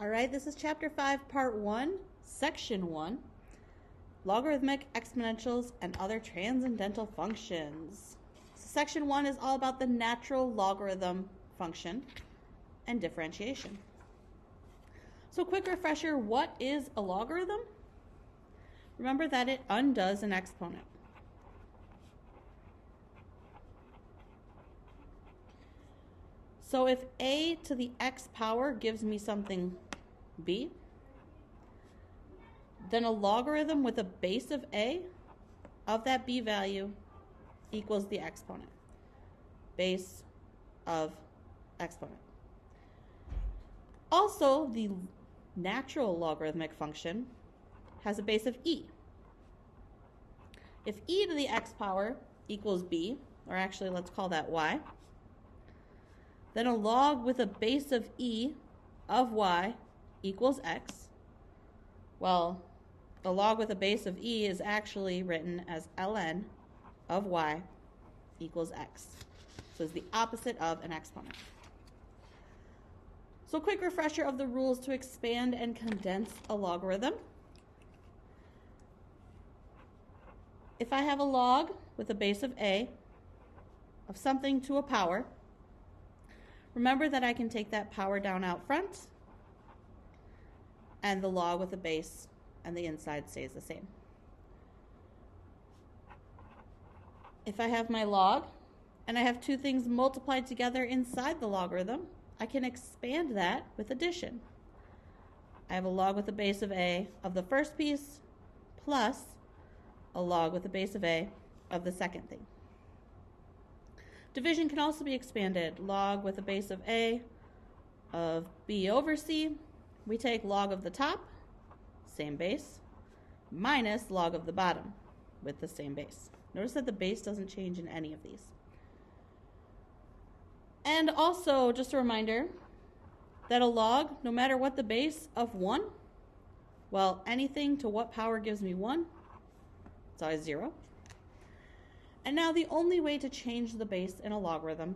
All right, this is Chapter 5, Part 1, Section 1, Logarithmic Exponentials and Other Transcendental Functions. So Section 1 is all about the natural logarithm function and differentiation. So quick refresher, what is a logarithm? Remember that it undoes an exponent. So if a to the x power gives me something b, then a logarithm with a base of a of that b value equals the exponent. Base of exponent. Also, the natural logarithmic function has a base of e. If e to the x power equals b, or actually let's call that y, then a log with a base of e of y equals x. Well, a log with a base of e is actually written as ln of y equals x. So it's the opposite of an exponent. So quick refresher of the rules to expand and condense a logarithm. If I have a log with a base of a of something to a power, remember that I can take that power down out front, and the log with the base and the inside stays the same. If I have my log, and I have two things multiplied together inside the logarithm, I can expand that with addition. I have a log with a base of a of the first piece, plus a log with a base of a of the second thing. Division can also be expanded. Log with a base of a of b over c. We take log of the top, same base, minus log of the bottom with the same base. Notice that the base doesn't change in any of these. And also, just a reminder that a log, no matter what the base of 1, well, anything to what power gives me 1? It's always 0. And now the only way to change the base in a logarithm,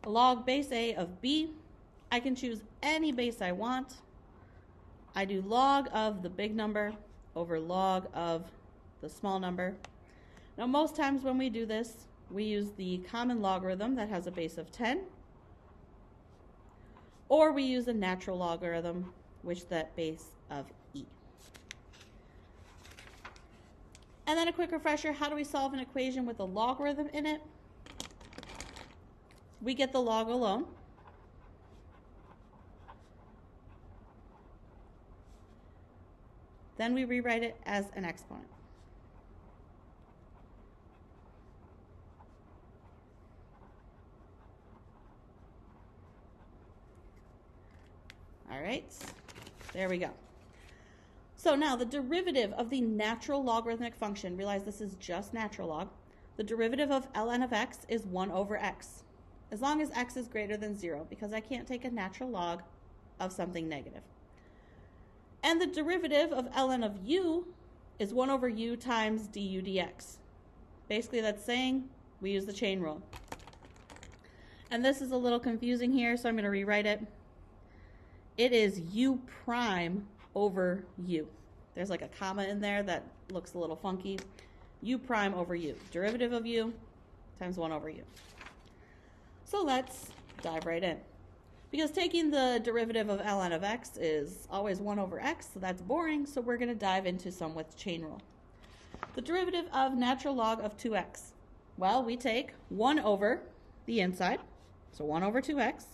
a log base a of b, I can choose any base I want. I do log of the big number over log of the small number. Now most times when we do this, we use the common logarithm that has a base of 10, or we use a natural logarithm, which that base of e. And then a quick refresher, how do we solve an equation with a logarithm in it? We get the log alone. Then we rewrite it as an exponent. All right, there we go. So now the derivative of the natural logarithmic function, realize this is just natural log, the derivative of ln of x is 1 over x, as long as x is greater than 0, because I can't take a natural log of something negative. And the derivative of ln of u is 1 over u times du dx. Basically that's saying we use the chain rule. And this is a little confusing here, so I'm going to rewrite it. It is u prime over u. There's like a comma in there that looks a little funky. U prime over u. Derivative of u times 1 over u. So let's dive right in. Because taking the derivative of ln of x is always 1 over x, so that's boring, so we're going to dive into some with chain rule. The derivative of natural log of 2x. Well, we take 1 over the inside, so 1 over 2x,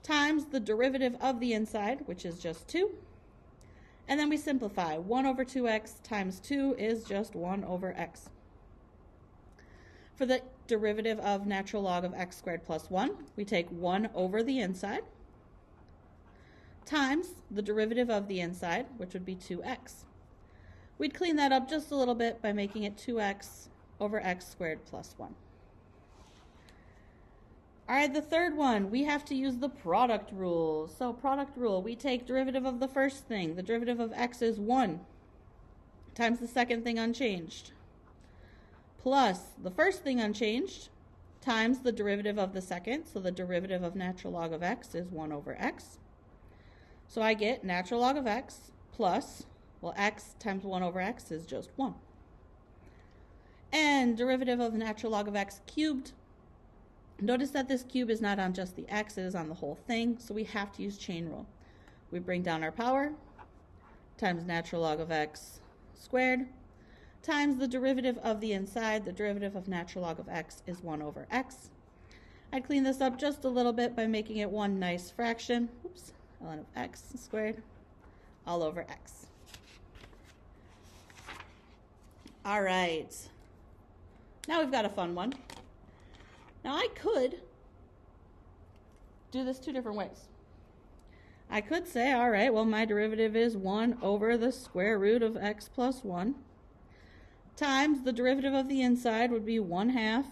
times the derivative of the inside, which is just 2. And then we simplify. 1 over 2x times 2 is just 1 over x. For the derivative of natural log of x squared plus 1, we take 1 over the inside times the derivative of the inside, which would be 2x. We'd clean that up just a little bit by making it 2x over x squared plus 1. All right, the third one, we have to use the product rule. So product rule, we take derivative of the first thing. The derivative of x is 1 times the second thing unchanged, plus the first thing unchanged times the derivative of the second. So the derivative of natural log of x is 1 over x. So I get natural log of x plus, well, x times 1 over x is just 1. And derivative of natural log of x cubed. Notice that this cube is not on just the x, it is on the whole thing, so we have to use chain rule. We bring down our power, times natural log of x squared, times the derivative of the inside. The derivative of natural log of x is 1 over x. I'd clean this up just a little bit by making it one nice fraction. Oops, ln of x squared all over x. All right, now we've got a fun one. Now I could do this two different ways. I could say, all right, well, my derivative is 1 over the square root of x plus 1 times the derivative of the inside would be 1/2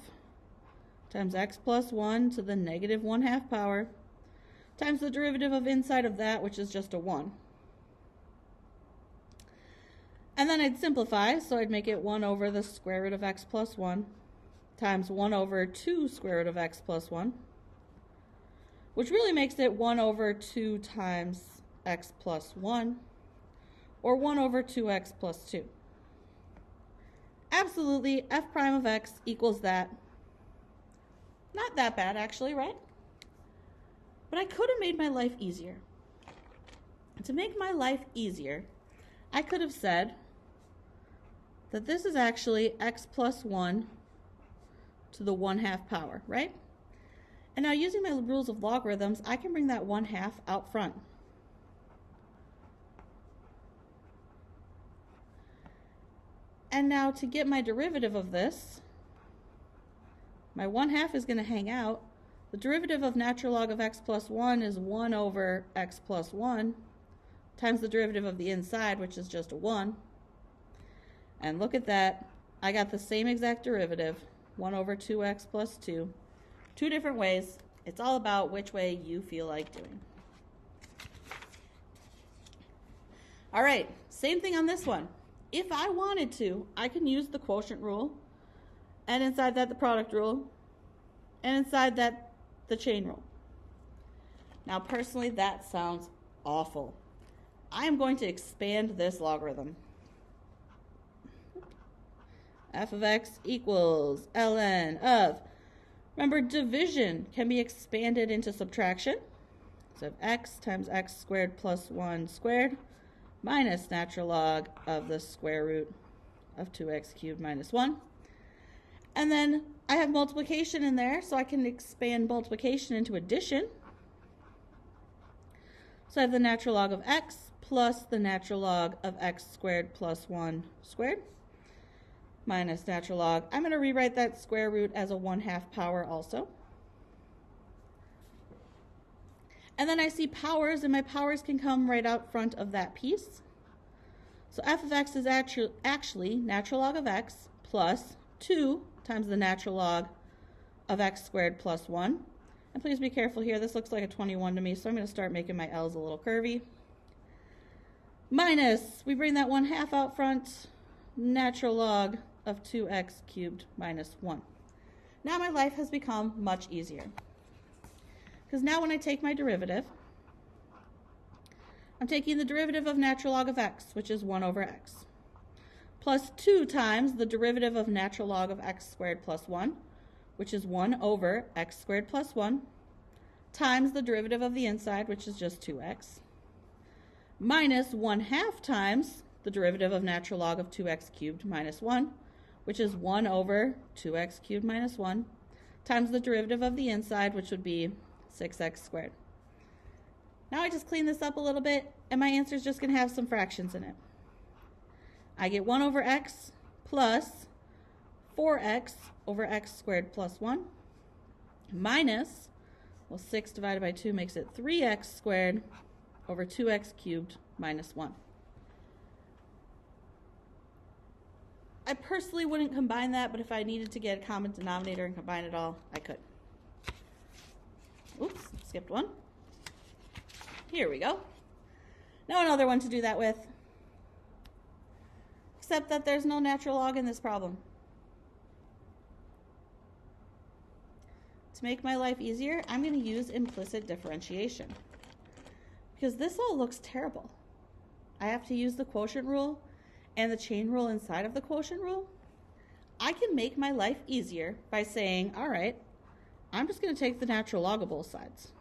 times x plus 1 to the negative 1/2 power times the derivative of inside of that, which is just a 1. And then I'd simplify, so I'd make it 1 over the square root of x plus 1 times 1 over 2 square root of x plus 1, which really makes it 1 over 2 times x plus 1, or 1 over 2x plus 2. Absolutely, f prime of x equals that. Not that bad, actually, right? But I could have made my life easier. To make my life easier, I could have said that this is actually x plus 1 to the 1/2 power, right? And now using my rules of logarithms, I can bring that 1/2 out front. And now to get my derivative of this, my 1/2 is going to hang out. The derivative of natural log of x plus 1 is 1 over x plus 1 times the derivative of the inside, which is just a 1. And look at that. I got the same exact derivative, 1 over 2x plus 2. Two different ways. It's all about which way you feel like doing. All right, same thing on this one. If I wanted to, I can use the quotient rule, and inside that the product rule, and inside that the chain rule. Now personally, that sounds awful. I am going to expand this logarithm. F of x equals ln of, remember, division can be expanded into subtraction. So x times x squared plus 1 squared minus natural log of the square root of 2x cubed minus 1. And then I have multiplication in there, so I can expand multiplication into addition. So I have the natural log of x plus the natural log of x squared plus 1 squared minus natural log. I'm going to rewrite that square root as a 1/2 power also. And then I see powers, and my powers can come right out front of that piece. So f of x is actually natural log of x plus 2 times the natural log of x squared plus 1. And please be careful here. This looks like a 21 to me, so I'm going to start making my L's a little curvy. Minus, we bring that 1/2 out front, natural log of 2x cubed minus 1. Now my life has become much easier. Because now when I take my derivative, I'm taking the derivative of natural log of x, which is 1 over x, plus 2 times the derivative of natural log of x squared plus 1, which is 1 over x squared plus 1, times the derivative of the inside, which is just 2x, minus 1/2 times the derivative of natural log of 2x cubed minus 1, which is 1 over 2x cubed minus 1, times the derivative of the inside, which would be 6x squared. Now I just clean this up a little bit, and my answer is just going to have some fractions in it. I get 1 over x plus 4x over x squared plus 1 minus, well, 6 divided by 2 makes it 3x squared over 2x cubed minus 1. I personally wouldn't combine that, but if I needed to get a common denominator and combine it all, I could. Oops, skipped one. Here we go. Now another one to do that with. Except that there's no natural log in this problem. make my life easier, I'm going to use implicit differentiation. Because this all looks terrible. I have to use the quotient rule and the chain rule inside of the quotient rule. I can make my life easier by saying, all right, I'm just going to take the natural log of both sides.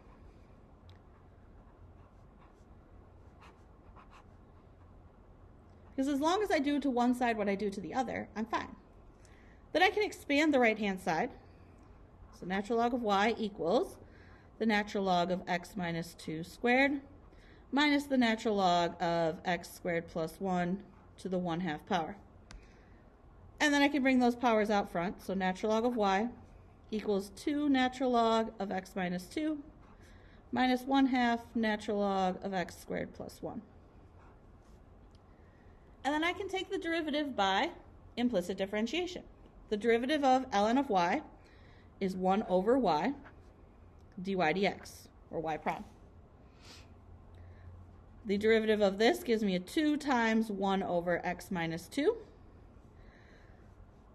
Because as long as I do to one side what I do to the other, I'm fine. Then I can expand the right-hand side. So natural log of y equals the natural log of x minus 2 squared minus the natural log of x squared plus 1 to the 1/2 power. And then I can bring those powers out front. So natural log of y equals 2 natural log of x minus 2 minus 1/2 natural log of x squared plus 1. And then I can take the derivative by implicit differentiation. The derivative of ln of y is 1 over y dy dx, or y prime. The derivative of this gives me a 2 times 1 over x minus 2.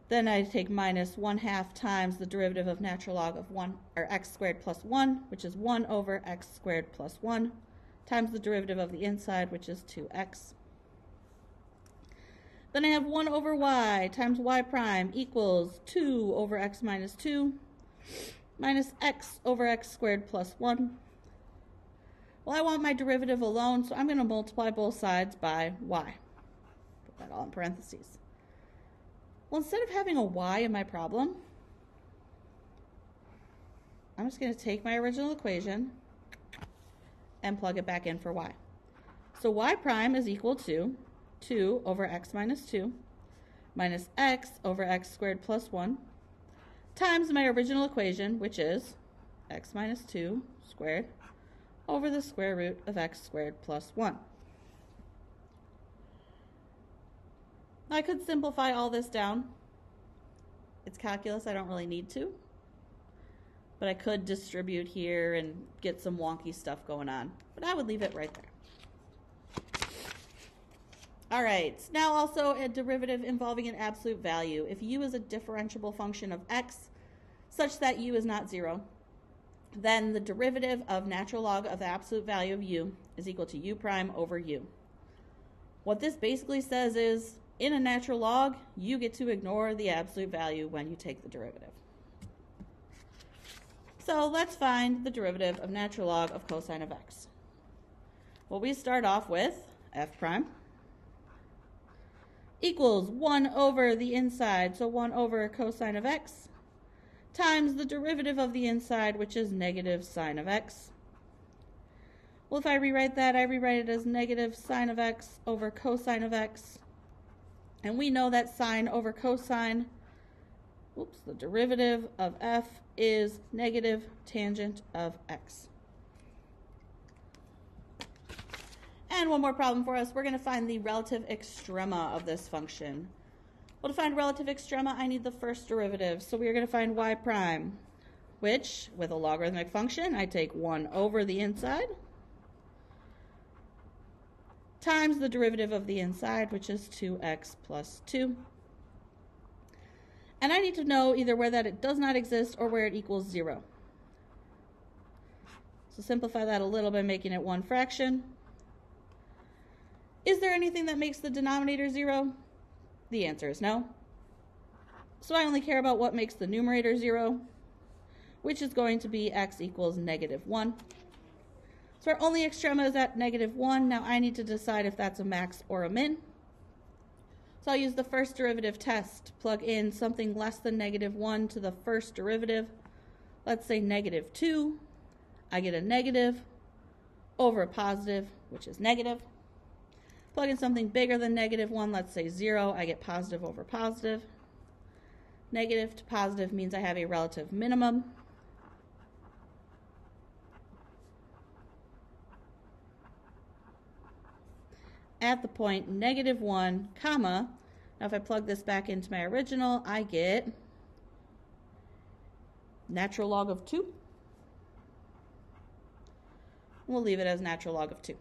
Then I take minus 1/2 times the derivative of natural log of 1, or x squared plus 1, which is 1 over x squared plus 1, times the derivative of the inside, which is 2x. Then I have 1 over y times y prime equals 2 over x minus 2 minus x over x squared plus 1. Well, I want my derivative alone, so I'm going to multiply both sides by y. Put that all in parentheses. Well, instead of having a y in my problem, I'm just going to take my original equation and plug it back in for y. So y prime is equal to 2 over x minus 2 minus x over x squared plus 1 times my original equation, which is x minus 2 squared over the square root of x squared plus 1. I could simplify all this down. It's calculus, I don't really need to. But I could distribute here and get some wonky stuff going on. But I would leave it right there. All right, now also a derivative involving an absolute value. If u is a differentiable function of x such that u is not 0, then the derivative of natural log of the absolute value of u is equal to u prime over u. What this basically says is, in a natural log, you get to ignore the absolute value when you take the derivative. So let's find the derivative of natural log of cosine of x. Well, we start off with f prime equals 1 over the inside, so 1 over cosine of x, times the derivative of the inside, which is negative sine of x. Well, if I rewrite that, I rewrite it as negative sine of x over cosine of x. And we know that sine over cosine, the derivative of f is negative tangent of x. And one more problem for us. We're going to find the relative extrema of this function. Well, to find relative extrema, I need the first derivative. So we are going to find y prime, which, with a logarithmic function, I take 1 over the inside times the derivative of the inside, which is 2x plus 2. And I need to know either where that it does not exist or where it equals 0. So simplify that a little by making it one fraction. Is there anything that makes the denominator 0? The answer is no. So I only care about what makes the numerator 0, which is going to be x equals negative 1. So our only extrema is at negative 1. Now I need to decide if that's a max or a min. So I'll use the first derivative test. Plug in something less than negative 1 to the first derivative. Let's say negative 2. I get a negative over a positive, which is negative. Plug in something bigger than negative 1, let's say 0. I get positive over positive. Negative to positive means I have a relative minimum. At the point negative 1, comma. Now if I plug this back into my original, I get natural log of 2. We'll leave it as natural log of 2.